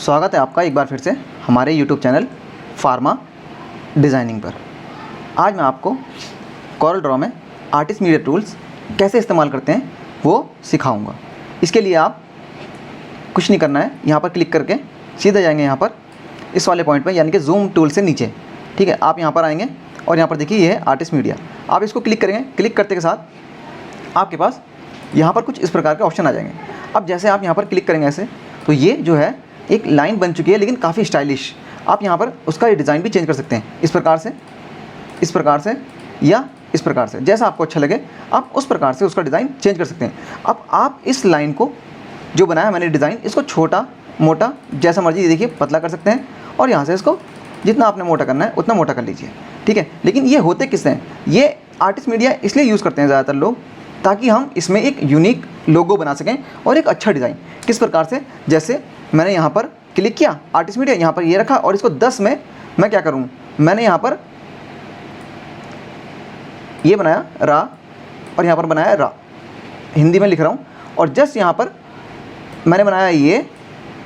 स्वागत है आपका एक बार फिर से हमारे YouTube चैनल फार्मा डिज़ाइनिंग पर। आज मैं आपको कॉरल ड्रॉ में आर्टिस्ट मीडिया टूल्स कैसे इस्तेमाल करते हैं वो सिखाऊंगा। इसके लिए आप कुछ नहीं करना है, यहाँ पर क्लिक करके सीधे जाएंगे यहाँ पर इस वाले पॉइंट पे, यानी कि जूम टूल से नीचे। ठीक है, आप यहाँ पर आएंगे और यहाँ पर देखिए ये है आर्टिस्ट मीडिया। आप इसको क्लिक करेंगे, क्लिक करते के साथ आपके पास यहाँ पर कुछ इस प्रकार के ऑप्शन आ जाएंगे। अब जैसे आप यहाँ पर क्लिक करेंगे ऐसे, तो ये जो है एक लाइन बन चुकी है, लेकिन काफ़ी स्टाइलिश। आप यहाँ पर उसका डिज़ाइन भी चेंज कर सकते हैं, इस प्रकार से या इस प्रकार से, जैसा आपको अच्छा लगे आप उस प्रकार से उसका डिज़ाइन चेंज कर सकते हैं। अब आप इस लाइन को जो बनाया मैंने डिज़ाइन, इसको छोटा मोटा जैसा मर्जी देखिए पतला कर सकते हैं, और यहाँ से इसको जितना आपने मोटा करना है उतना मोटा कर लीजिए। ठीक है, लेकिन ये होते किससे हैं? ये आर्टिस्ट मीडिया इसलिए यूज़ करते हैं ज़्यादातर लोग, ताकि हम इसमें एक यूनिक लोगो बना सकें और एक अच्छा डिज़ाइन। किस प्रकार से? जैसे मैंने यहाँ पर क्लिक किया आर्टिस्ट मीडिया, यहाँ पर ये रखा और इसको 10 में मैं क्या करूँ, मैंने यहाँ पर ये बनाया रा और यहाँ पर बनाया रा, हिंदी में लिख रहा हूँ, और जस्ट यहाँ पर मैंने बनाया ये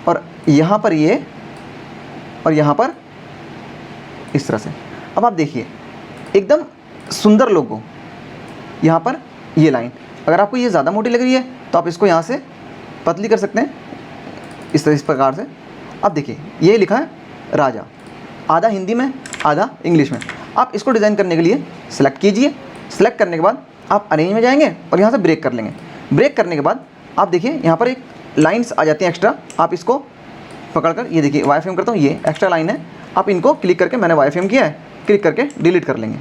और यहाँ पर ये और यहाँ पर इस तरह से। अब आप देखिए एकदम सुंदर लोगो। यहाँ पर ये लाइन, अगर आपको ये ज़्यादा मोटी लग रही है तो आप इसको यहाँ से पतली कर सकते हैं इस प्रकार से। अब देखिए ये लिखा है राजा, आधा हिंदी में आधा इंग्लिश में। आप इसको डिज़ाइन करने के लिए सेलेक्ट कीजिए। सेलेक्ट करने के बाद आप अरेंज में जाएंगे और यहाँ से ब्रेक कर लेंगे। ब्रेक करने के बाद आप देखिए यहाँ पर एक लाइन्स आ जाती हैं एक्स्ट्रा। आप इसको पकड़कर ये देखिए वाई फ्रेम करता हूँ, ये एक्स्ट्रा लाइन है। आप इनको क्लिक करके, मैंने वाई फ्रेम किया है, क्लिक करके डिलीट कर लेंगे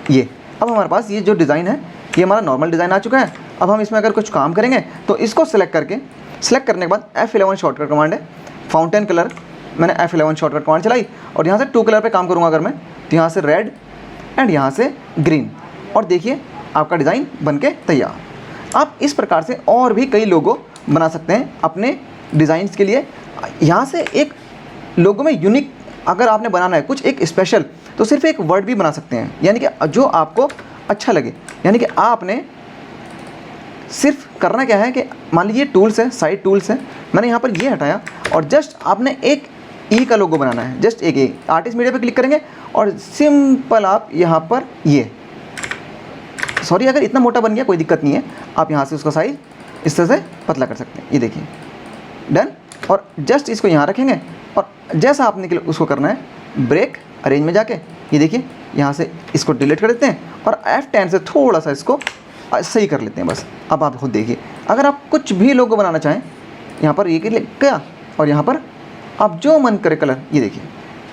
ये। अब हमारे पास ये जो डिज़ाइन है ये हमारा नॉर्मल डिज़ाइन आ चुका है। अब हम इसमें अगर कुछ काम करेंगे तो इसको सेलेक्ट करने के बाद F11 शॉर्टकट कमांड है, फाउंटेन कलर, मैंने F11 शॉर्टकट कमांड चलाई और यहाँ से 2 कलर पे काम करूँगा अगर मैं, तो यहाँ से रेड एंड यहाँ से ग्रीन, और देखिए आपका डिज़ाइन बनके तैयार। आप इस प्रकार से और भी कई लोगो बना सकते हैं अपने डिज़ाइंस के लिए। यहाँ से एक लोगो में यूनिक अगर आपने बनाना है कुछ एक स्पेशल, तो सिर्फ एक वर्ड भी बना सकते हैं, यानी कि जो आपको अच्छा लगे। यानी कि आपने सिर्फ करना क्या है कि मान लीजिए टूल्स है, साइड टूल्स है, मैंने यहाँ पर ये हटाया और जस्ट आपने एक ई का लोगो बनाना है, जस्ट एक ई। आर्टिस्ट मीडिया पे क्लिक करेंगे और सिंपल आप यहाँ पर ये, सॉरी अगर इतना मोटा बन गया कोई दिक्कत नहीं है, आप यहाँ से उसका साइज इस तरह से पतला कर सकते हैं। ये देखिए डन, और जस्ट इसको यहाँ रखेंगे और जैसा आपने उसको करना है ब्रेक अरेंज में जाके, ये देखिए यहाँ से इसको डिलीट कर देते हैं और F10 से थोड़ा सा इसको सही कर लेते हैं बस। अब आप खुद देखिए, अगर आप कुछ भी लोगो बनाना चाहें, यहाँ पर ये गया और यहाँ पर आप जो मन करे कलर, ये देखिए,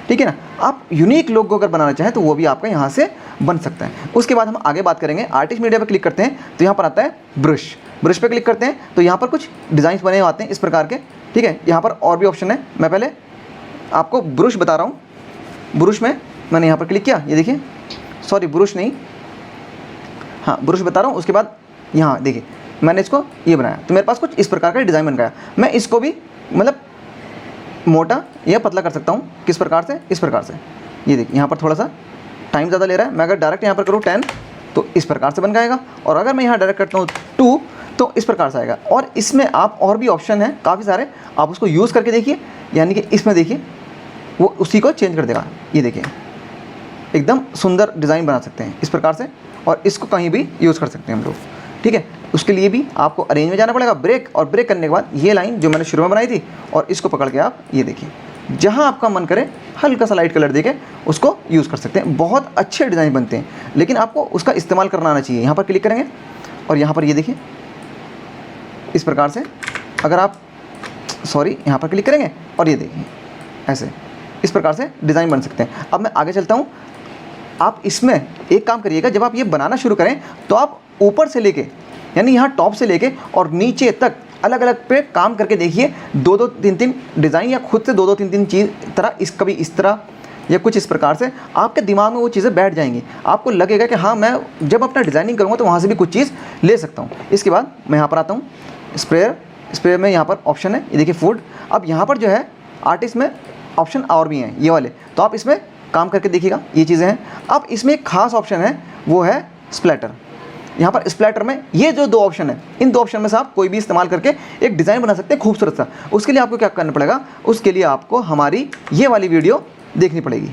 ठीक है ना। आप यूनिक लोगो अगर बनाना चाहें तो वो भी आपका यहाँ से बन सकता है। उसके बाद हम आगे बात करेंगे। आर्टिस्ट मीडिया पर क्लिक करते हैं तो यहाँ पर आता है ब्रश पे क्लिक करते हैं तो यहाँ पर कुछ डिज़ाइंस बने आते हैं इस प्रकार के। ठीक है, यहाँ पर और भी ऑप्शन है, मैं पहले आपको ब्रश बता रहा हूँ। ब्रश में मैंने यहाँ पर क्लिक किया, ये देखिए, सॉरी ब्रश नहीं, हाँ ब्रश बता रहा हूँ। उसके बाद यहाँ देखिए मैंने इसको ये बनाया तो मेरे पास कुछ इस प्रकार का डिज़ाइन बन गया। मैं इसको भी मतलब मोटा या पतला कर सकता हूँ। किस प्रकार से? इस प्रकार से। ये देखिए यहाँ पर थोड़ा सा टाइम ज़्यादा ले रहा है। मैं अगर डायरेक्ट यहाँ पर करूँ 10 तो इस प्रकार से बन जाएगा, और अगर मैं यहाँ डायरेक्ट करता हूँ 2 तो इस प्रकार से आएगा। और इसमें आप और भी ऑप्शन हैं काफ़ी सारे, आप उसको यूज़ करके देखिए, यानी कि इसमें देखिए वो उसी को चेंज कर देगा। ये देखिए एकदम सुंदर डिज़ाइन बना सकते हैं इस प्रकार से, और इसको कहीं भी यूज़ कर सकते हैं हम लोग। ठीक है, उसके लिए भी आपको अरेंज में जाना पड़ेगा, ब्रेक, और ब्रेक करने के बाद ये लाइन जो मैंने शुरू में बनाई थी और इसको पकड़ के आप ये देखिए जहाँ आपका मन करे हल्का सा लाइट कलर देके उसको यूज़ कर सकते हैं। बहुत अच्छे डिज़ाइन बनते हैं, लेकिन आपको उसका इस्तेमाल करना आना चाहिए। यहाँ पर क्लिक करेंगे और यहाँ पर ये देखिए इस प्रकार से, अगर आप सॉरी यहाँ पर क्लिक करेंगे और ये देखिए ऐसे इस प्रकार से डिज़ाइन बन सकते हैं। अब मैं आगे चलता हूँ। आप इसमें एक काम करिएगा, जब आप ये बनाना शुरू करें तो आप ऊपर से लेके, यानी यहाँ टॉप से लेके और नीचे तक अलग अलग पे काम करके देखिए, 2-2 3-3 डिज़ाइन, या खुद से 2-2 3-3 चीज़ तरह, इस कभी इस तरह या कुछ इस प्रकार से आपके दिमाग में वो चीज़ें बैठ जाएंगी। आपको लगेगा कि हाँ मैं जब अपना डिज़ाइनिंग करूँगा तो वहाँ से भी कुछ चीज़ ले सकता हूँ। इसके बाद मैं यहाँ पर आता हूँ, स्प्रे में यहाँ पर ऑप्शन है, ये देखिए फूड। अब यहाँ पर जो है आर्टिस्ट में ऑप्शन और भी हैं ये वाले, तो आप इसमें काम करके देखिएगा, ये चीज़ें हैं। अब इसमें एक खास ऑप्शन है, वो है स्प्लैटर। यहाँ पर स्प्लैटर में ये जो 2 ऑप्शन है, इन 2 ऑप्शन में से आप कोई भी इस्तेमाल करके एक डिज़ाइन बना सकते हैं खूबसूरत सा। उसके लिए आपको क्या करना पड़ेगा, उसके लिए आपको हमारी ये वाली वीडियो देखनी पड़ेगी।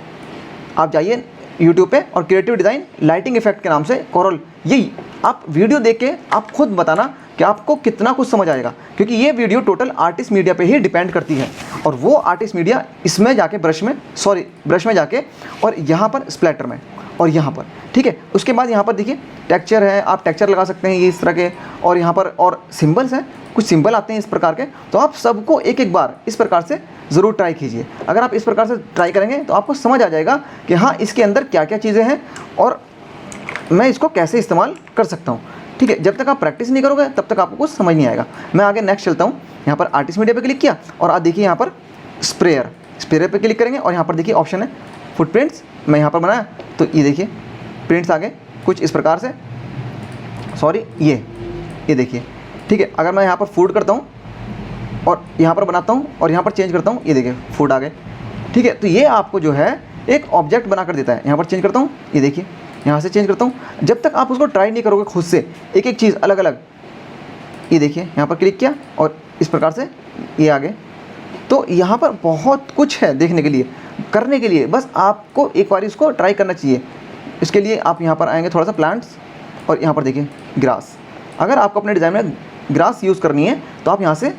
आप जाइए यूट्यूब पे और क्रिएटिव डिज़ाइन लाइटिंग इफेक्ट के नाम से कोरल, यही आप वीडियो देख के आप खुद बताना कि आपको कितना कुछ समझ आएगा, क्योंकि ये वीडियो टोटल आर्टिस्ट मीडिया पे ही डिपेंड करती है। और वो आर्टिस्ट मीडिया इसमें जाके ब्रश में जाके और यहाँ पर स्प्लैटर में और यहाँ पर, ठीक है। उसके बाद यहाँ पर देखिए टेक्सचर है, आप टेक्सचर लगा सकते हैं ये इस तरह के, और यहाँ पर और सिंबल्स हैं, कुछ सिंबल आते हैं इस प्रकार के। तो आप सबको एक एक बार इस प्रकार से ज़रूर ट्राई कीजिए। अगर आप इस प्रकार से ट्राई करेंगे तो आपको समझ आ जाएगा कि हाँ इसके अंदर क्या क्या चीज़ें हैं और मैं इसको कैसे इस्तेमाल कर सकता हूँ, ठीक है। जब तक आप प्रैक्टिस नहीं करोगे तब तक आपको कुछ समझ नहीं आएगा। मैं आगे नेक्स्ट चलता हूँ। यहाँ पर आर्टिस्ट मीडिया पे क्लिक किया और आप देखिए यहाँ पर स्प्रेयर पे क्लिक करेंगे और यहाँ पर देखिए ऑप्शन है फुटप्रिंट्स। मैं यहाँ पर बनाया तो ये देखिए प्रिंट्स आ गए कुछ इस प्रकार से, सॉरी ये देखिए, ठीक है। अगर मैं यहाँ पर फूड करता हूँ और यहाँ पर बनाता हूँ और यहाँ पर चेंज करता हूँ, ये देखिए फूड आ गए, ठीक है। तो ये आपको जो है एक ऑब्जेक्ट बना कर देता है। यहाँ पर चेंज करता हूँ, ये देखिए यहाँ से चेंज करता हूँ। जब तक आप उसको ट्राई नहीं करोगे खुद से एक एक चीज़ अलग अलग, ये देखिए यहाँ पर क्लिक किया और इस प्रकार से ये आ गए। तो यहाँ पर बहुत कुछ है देखने के लिए, करने के लिए, बस आपको एक बार इसको ट्राई करना चाहिए। इसके लिए आप यहाँ पर आएंगे थोड़ा सा प्लांट्स और यहाँ पर देखिए ग्रास। अगर आपको अपने डिज़ाइन में ग्रास यूज़ करनी है तो आप यहाँ से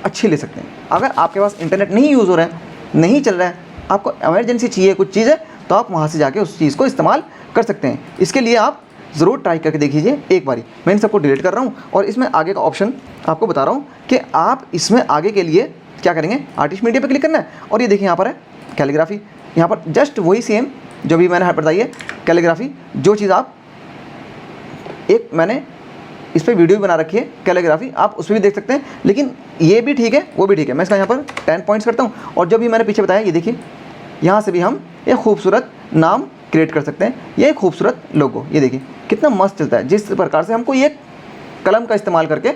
अच्छी ले सकते हैं। अगर आपके पास इंटरनेट नहीं यूज़ हो रहा है, नहीं चल रहा है, आपको इमरजेंसी चाहिए कुछ चीज़ है, तो आप वहाँ से जाके उस चीज़ को इस्तेमाल कर सकते हैं। इसके लिए आप ज़रूर ट्राई करके देखिए एक बारी। मैं इन सबको डिलीट कर रहा हूँ और इसमें आगे का ऑप्शन आपको बता रहा हूँ कि आप इसमें आगे के लिए क्या करेंगे। आर्टिस्ट मीडिया पे क्लिक करना है और ये देखिए यहाँ पर है कैलीग्राफी। यहाँ पर जस्ट वही सेम जो भी मैंने बताई है कैलीग्राफी, जो चीज़ आप एक मैंने इस पर वीडियो भी बना रखी है कैलीग्राफी, आप उस पर भी देख सकते हैं। लेकिन ये भी ठीक है वो भी ठीक है। मैं इसका यहाँ पर 10 पॉइंट्स करता हूँ और जो भी मैंने पीछे बताया ये देखिए, यहाँ से भी हम एक खूबसूरत नाम क्रिएट कर सकते हैं। ये एक खूबसूरत लोगो, ये देखिए कितना मस्त चलता है। जिस प्रकार से हमको ये कलम का इस्तेमाल करके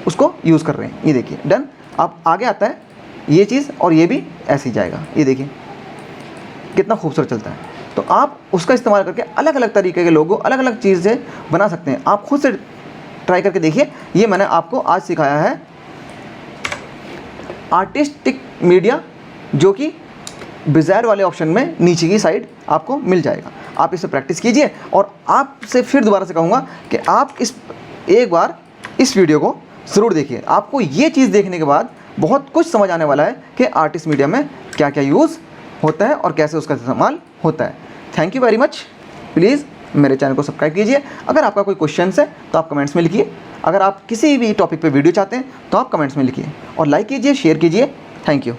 उसको यूज़ कर रहे हैं, ये देखिए डन। अब आगे आता है ये चीज़ और ये भी ऐसे ही जाएगा, ये देखिए कितना खूबसूरत चलता है। तो आप उसका इस्तेमाल करके अलग अलग तरीके के लोगो, अलग अलग चीज़ें बना सकते हैं। आप खुद से ट्राई करके देखिए। ये मैंने आपको आज सिखाया है आर्टिस्टिक मीडिया, जो कि बिज़ायर वाले ऑप्शन में नीचे की साइड आपको मिल जाएगा। आप इससे प्रैक्टिस कीजिए और आपसे फिर दोबारा से कहूँगा कि आप एक बार इस वीडियो को ज़रूर देखिए। आपको ये चीज़ देखने के बाद बहुत कुछ समझ आने वाला है कि आर्टिस्ट मीडिया में क्या क्या यूज़ होता है और कैसे उसका इस्तेमाल होता है। Thank you very much. Please मेरे चैनल को सब्सक्राइब कीजिए। अगर आपका कोई क्वेश्चन है तो आप कमेंट्स में लिखिए। अगर आप किसी भी टॉपिक पे वीडियो चाहते हैं तो आप कमेंट्स में लिखिए और लाइक कीजिए, शेयर कीजिए। Thank you.